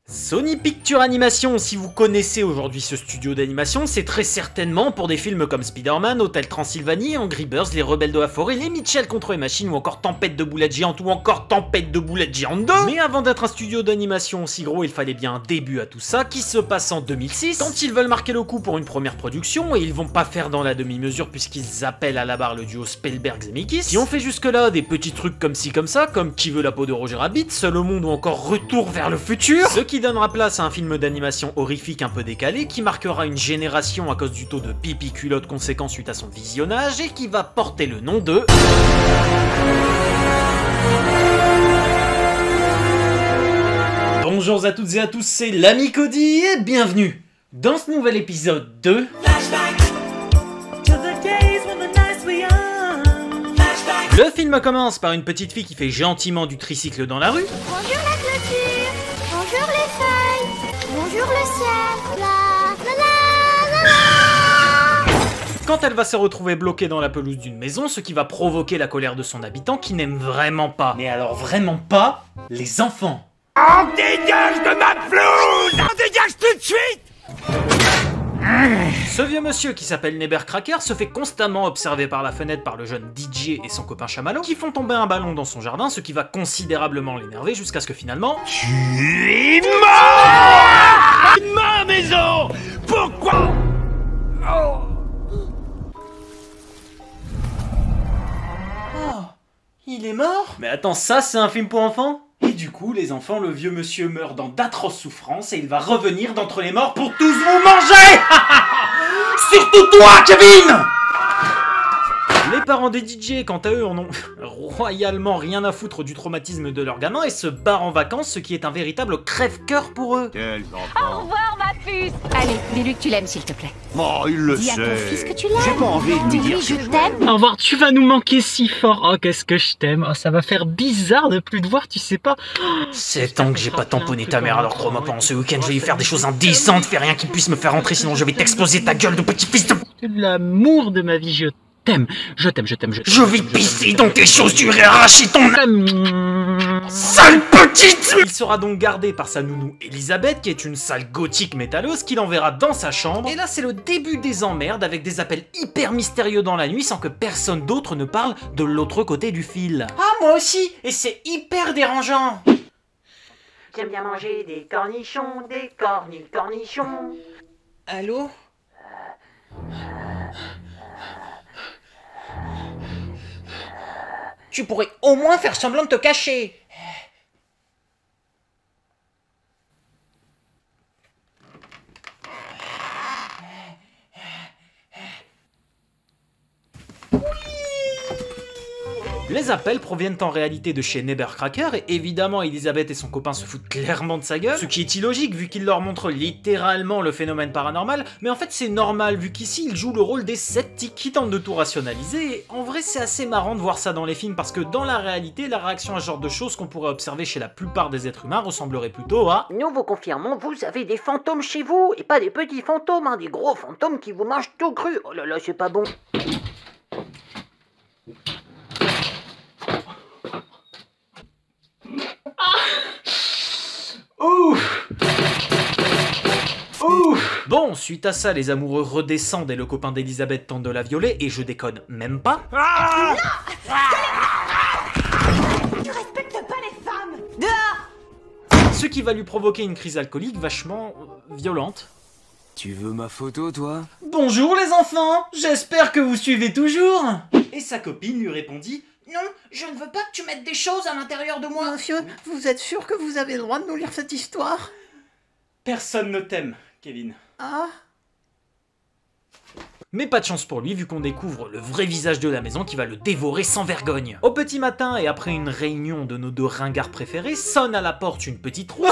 Sony Pictures Animation, si vous connaissez aujourd'hui ce studio d'animation, c'est très certainement pour des films comme Spider-Man, Hotel Transylvanie, Angry Birds, Les Rebelles de la Forêt, Les Mitchell contre les machines ou encore Tempête de boulettes géantes ou encore Tempête de boulettes géantes 2. Mais avant d'être un studio d'animation aussi gros, il fallait bien un début à tout ça qui se passe en 2006, quand ils veulent marquer le coup pour une première production, et ils vont pas faire dans la demi-mesure puisqu'ils appellent à la barre le duo Spielberg-Zemeckis, qui ont fait jusque-là des petits trucs comme ci comme ça, comme Qui veut la peau de Roger Rabbit, Seul au monde ou encore Retour vers le futur, ce qui donnera place à un film d'animation horrifique un peu décalé qui marquera une génération à cause du taux de pipi culotte conséquent suite à son visionnage et qui va porter le nom de... Bonjour à toutes et à tous, c'est l'ami Cody et bienvenue dans ce nouvel épisode de... Le film commence par une petite fille qui fait gentiment du tricycle dans la rue. Bonjour la clôture, bonjour les feuilles, bonjour le ciel, la. Quand elle va se retrouver bloquée dans la pelouse d'une maison, ce qui va provoquer la colère de son habitant qui n'aime vraiment pas, mais alors vraiment pas, les enfants. On dégage de ma pelouse! On dégage tout de suite! Ce vieux monsieur qui s'appelle Nebercracker se fait constamment observer par la fenêtre par le jeune DJ et son copain Chamallow qui font tomber un ballon dans son jardin, ce qui va considérablement l'énerver jusqu'à ce que finalement... Tu es mort! Ma maison! Pourquoi? Oh, il est mort? Mais attends, ça c'est un film pour enfants? Et du coup, les enfants, le vieux monsieur meurt dans d'atroces souffrances et il va revenir d'entre les morts pour tous vous manger. Surtout toi, Kevin! Les parents des DJ, quant à eux, en ont royalement rien à foutre du traumatisme de leur gamin et se barrent en vacances, ce qui est un véritable crève-cœur pour eux. Quels Au enfants! revoir, ma puce. Allez, dis-lui que tu l'aimes, s'il te plaît. Oh, il le Dis à ton fils sait! que tu l'aimes. J'ai pas envie de lui Dis-lui dire je que je t'aime. Au revoir, tu vas nous manquer si fort. Oh, qu'est-ce que je t'aime. Oh, ça va faire bizarre de plus te voir, tu sais pas. C'est tant que j'ai pas tamponné ta mère, alors crois-moi pas, en ce week-end je vais lui faire des choses indécentes, fais rien qui puisse me faire rentrer, sinon je vais t'exploser ta gueule de petit fils de... C'est de l'amour de ma vie, je t'aime. Je t'aime, je t'aime, je t'aime. Je vais pisser dans tes chaussures et arracher ton... t'aime. Sale petite! Il sera donc gardé par sa nounou Elisabeth, qui est une sale gothique métalleuse, qui l'enverra dans sa chambre. Et là, c'est le début des emmerdes, avec des appels hyper mystérieux dans la nuit, sans que personne d'autre ne parle de l'autre côté du fil. Ah, moi aussi! Et c'est hyper dérangeant! J'aime bien manger des cornichons, des cornichons. Allô? Tu pourrais au moins faire semblant de te cacher. Les appels proviennent en réalité de chez Nebercracker et évidemment Elisabeth et son copain se foutent clairement de sa gueule, ce qui est illogique vu qu'il leur montre littéralement le phénomène paranormal, mais en fait c'est normal vu qu'ici il joue le rôle des sceptiques qui tentent de tout rationaliser et en vrai c'est assez marrant de voir ça dans les films parce que dans la réalité la réaction à ce genre de choses qu'on pourrait observer chez la plupart des êtres humains ressemblerait plutôt à... Nous vous confirmons, vous avez des fantômes chez vous, et pas des petits fantômes, hein, des gros fantômes qui vous mangent tout cru. Oh là là, c'est pas bon. Ouf! Ouf! Bon, suite à ça, les amoureux redescendent et le copain d'Elisabeth tente de la violer, et je déconne même pas. Ah! Tu respectes pas les femmes. Dehors. Ce qui va lui provoquer une crise alcoolique vachement violente. Tu veux ma photo, toi? Bonjour les enfants, j'espère que vous suivez toujours. Et sa copine lui répondit: Non, je ne veux pas que tu mettes des choses à l'intérieur de moi. Monsieur, vous êtes sûr que vous avez le droit de nous lire cette histoire? Personne ne t'aime, Kevin. Ah? Mais pas de chance pour lui, vu qu'on découvre le vrai visage de la maison qui va le dévorer sans vergogne. Au petit matin, et après une réunion de nos deux ringards préférés, sonne à la porte une petite rousse.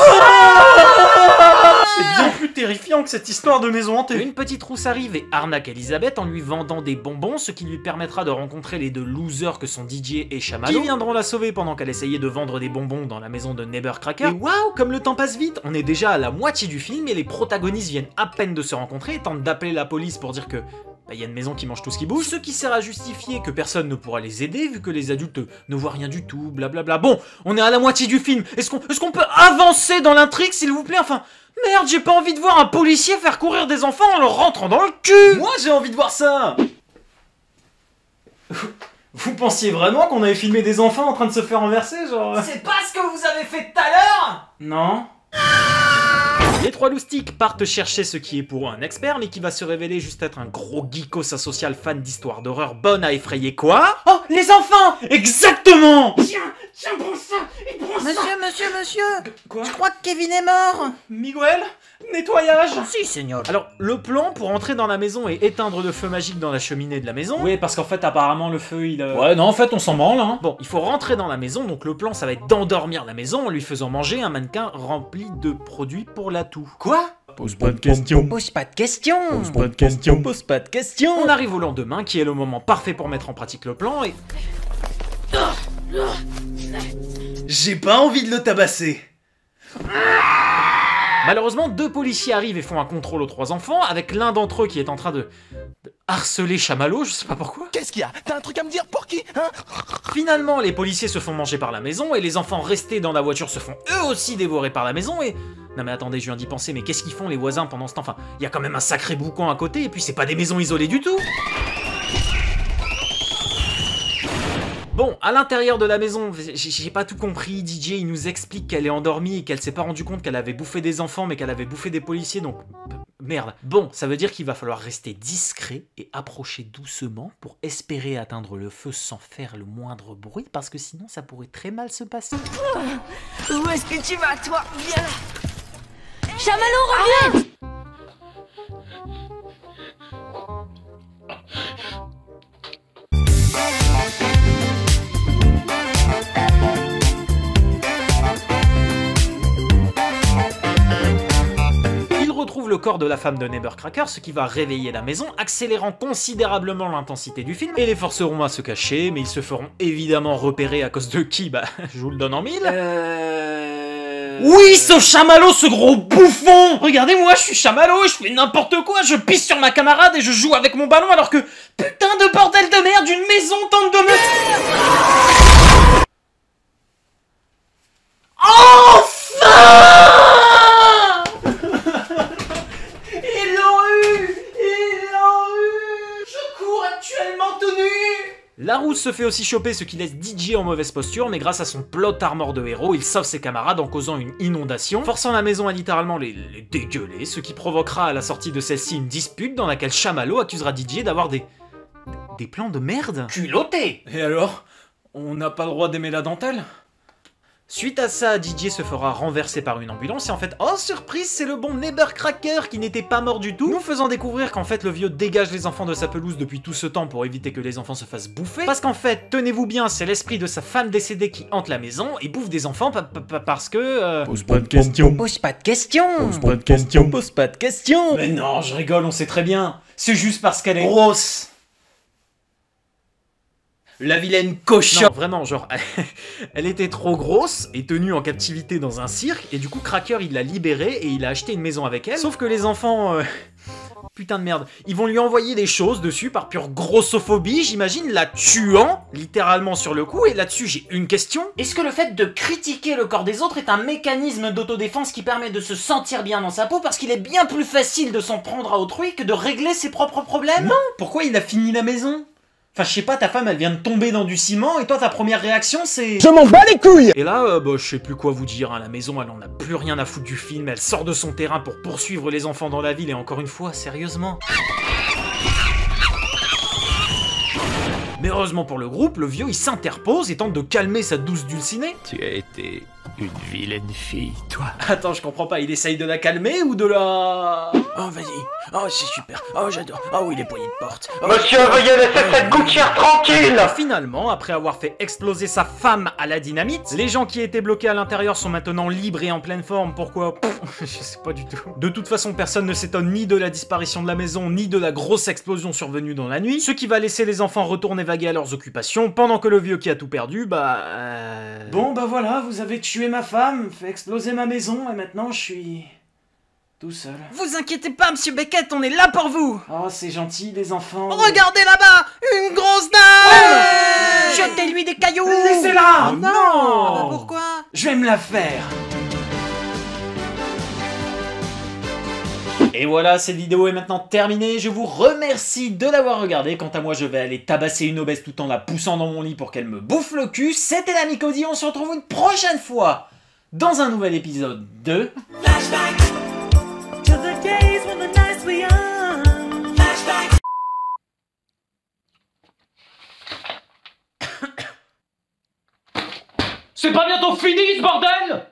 C'est bien plus terrifiant que cette histoire de maison hantée. Une petite rousse arrive et arnaque Elisabeth en lui vendant des bonbons, ce qui lui permettra de rencontrer les deux losers que sont DJ et Chamallow, qui viendront la sauver pendant qu'elle essayait de vendre des bonbons dans la maison de Nebercracker. Et waouh, comme le temps passe vite, on est déjà à la moitié du film et les protagonistes viennent à peine de se rencontrer et tentent d'appeler la police pour dire que bah, y a une maison qui mange tout ce qui bouge, ce qui sert à justifier que personne ne pourra les aider vu que les adultes ne voient rien du tout, blablabla. Bon, on est à la moitié du film, est-ce qu'on peut avancer dans l'intrigue s'il vous plaît? Enfin, merde, j'ai pas envie de voir un policier faire courir des enfants en leur rentrant dans le cul. Moi j'ai envie de voir ça. Vous pensiez vraiment qu'on avait filmé des enfants en train de se faire renverser, genre... C'est pas ce que vous avez fait tout à l'heure? Non. Les trois loustiques partent chercher ce qui est pour eux un expert, mais qui va se révéler juste être un gros geekos asocial fan d'histoires d'horreur bonne à effrayer quoi? Oh, les enfants! Exactement! Tiens, prends ça. Monsieur. Quoi? Je crois que Kevin est mort. Miguel? Nettoyage? Si, Seigneur. Alors, le plan pour entrer dans la maison et éteindre le feu magique dans la cheminée de la maison... Oui, parce qu'en fait, apparemment, le feu, il... Ouais, non, en fait, on s'en branle, hein. Bon, il faut rentrer dans la maison, donc le plan, ça va être d'endormir la maison en lui faisant manger un mannequin rempli de produits pour l'atout. Quoi? Pose pas de questions. Pose pas de questions. Pose pas de questions. Pose pas de questions. On arrive au lendemain, qui est le moment parfait pour mettre en pratique le plan, et... J'ai pas envie de le tabasser. Malheureusement, deux policiers arrivent et font un contrôle aux trois enfants, avec l'un d'entre eux qui est en train de harceler Chamallow, je sais pas pourquoi. Qu'est-ce qu'il y a? T'as un truc à me dire pour qui, hein? Finalement, les policiers se font manger par la maison, et les enfants restés dans la voiture se font eux aussi dévorer par la maison, et... Non mais attendez, je viens d'y penser, mais qu'est-ce qu'ils font les voisins pendant ce temps? Enfin, il y a quand même un sacré boucan à côté, et puis c'est pas des maisons isolées du tout. Bon, à l'intérieur de la maison, j'ai pas tout compris, DJ il nous explique qu'elle est endormie et qu'elle s'est pas rendu compte qu'elle avait bouffé des enfants mais qu'elle avait bouffé des policiers, donc... Merde. Bon, ça veut dire qu'il va falloir rester discret et approcher doucement pour espérer atteindre le feu sans faire le moindre bruit, parce que sinon ça pourrait très mal se passer. Où est-ce que tu vas, toi? Viens là. Chamallow, reviens! Retrouve le corps de la femme de Nebercracker, ce qui va réveiller la maison, accélérant considérablement l'intensité du film, et les forceront à se cacher, mais ils se feront évidemment repérer à cause de qui? Bah, je vous le donne en mille. Oui, ce Chamallow, ce gros bouffon! Regardez-moi, je suis Chamallow, je fais n'importe quoi, je pisse sur ma camarade et je joue avec mon ballon alors que... Putain de bordel de merde, une maison tente de me... Enfin! Larousse se fait aussi choper, ce qui laisse DJ en mauvaise posture, mais grâce à son plot armor de héros, il sauve ses camarades en causant une inondation, forçant la maison à littéralement les dégueuler, ce qui provoquera à la sortie de celle-ci une dispute dans laquelle Chamallow accusera DJ d'avoir des plans de merde. Culotté! Et alors? On n'a pas le droit d'aimer la dentelle? Suite à ça, DJ se fera renverser par une ambulance et en fait, oh surprise, c'est le bon Nebercracker qui n'était pas mort du tout, nous faisant découvrir qu'en fait le vieux dégage les enfants de sa pelouse depuis tout ce temps pour éviter que les enfants se fassent bouffer, parce qu'en fait, tenez-vous bien, c'est l'esprit de sa femme décédée qui hante la maison et bouffe des enfants parce que... Pose pas de questions. Pose pas de questions. Pose pas de questions. Pose pas de questions. Mais non, je rigole, on sait très bien, c'est juste parce qu'elle est grosse. La vilaine cochonne. Non, vraiment, genre, elle était trop grosse et tenue en captivité dans un cirque, et du coup, Cracker, il l'a libérée et il a acheté une maison avec elle. Sauf que les enfants... Putain de merde. Ils vont lui envoyer des choses dessus par pure grossophobie, j'imagine, la tuant, littéralement sur le coup, et là-dessus, j'ai une question. Est-ce que le fait de critiquer le corps des autres est un mécanisme d'autodéfense qui permet de se sentir bien dans sa peau, parce qu'il est bien plus facile de s'en prendre à autrui que de régler ses propres problèmes? Non, pourquoi il a fini la maison? Enfin, je sais pas, ta femme, elle vient de tomber dans du ciment, et toi, ta première réaction, c'est... Je m'en bats les couilles! Et là, bah, je sais plus quoi vous dire, hein. La maison, elle en a plus rien à foutre du film, elle sort de son terrain pour poursuivre les enfants dans la ville, et encore une fois, sérieusement. Mais heureusement pour le groupe, le vieux, il s'interpose et tente de calmer sa douce dulcinée. Tu as été une vilaine fille, toi. Attends, je comprends pas, il essaye de la calmer ou de la... Oh, vas-y. Oh, c'est super. Oh, j'adore. Oh, oui, les poignées de porte. Oh, Monsieur, veuillez laisser cette gouttière tranquille! Finalement, après avoir fait exploser sa femme à la dynamite, les gens qui étaient bloqués à l'intérieur sont maintenant libres et en pleine forme. Pourquoi? Je sais pas du tout. De toute façon, personne ne s'étonne ni de la disparition de la maison, ni de la grosse explosion survenue dans la nuit, ce qui va laisser les enfants retourner vaguer à leurs occupations, pendant que le vieux qui a tout perdu, Bon, bah voilà, vous avez tué ma femme, fait exploser ma maison, et maintenant je suis... tout seul. Vous inquiétez pas, monsieur Beckett, on est là pour vous. Oh, c'est gentil, les enfants. Regardez là-bas, une grosse dame. Jetez-lui des cailloux. Laissez-la. Oh non. Non. Ah bah pourquoi? Je vais me la faire. Et voilà, cette vidéo est maintenant terminée. Je vous remercie de l'avoir regardée. Quant à moi, je vais aller tabasser une obèse tout en la poussant dans mon lit pour qu'elle me bouffe le cul. C'était l'ami Cody, on se retrouve une prochaine fois dans un nouvel épisode de... C'est pas bientôt fini ce bordel!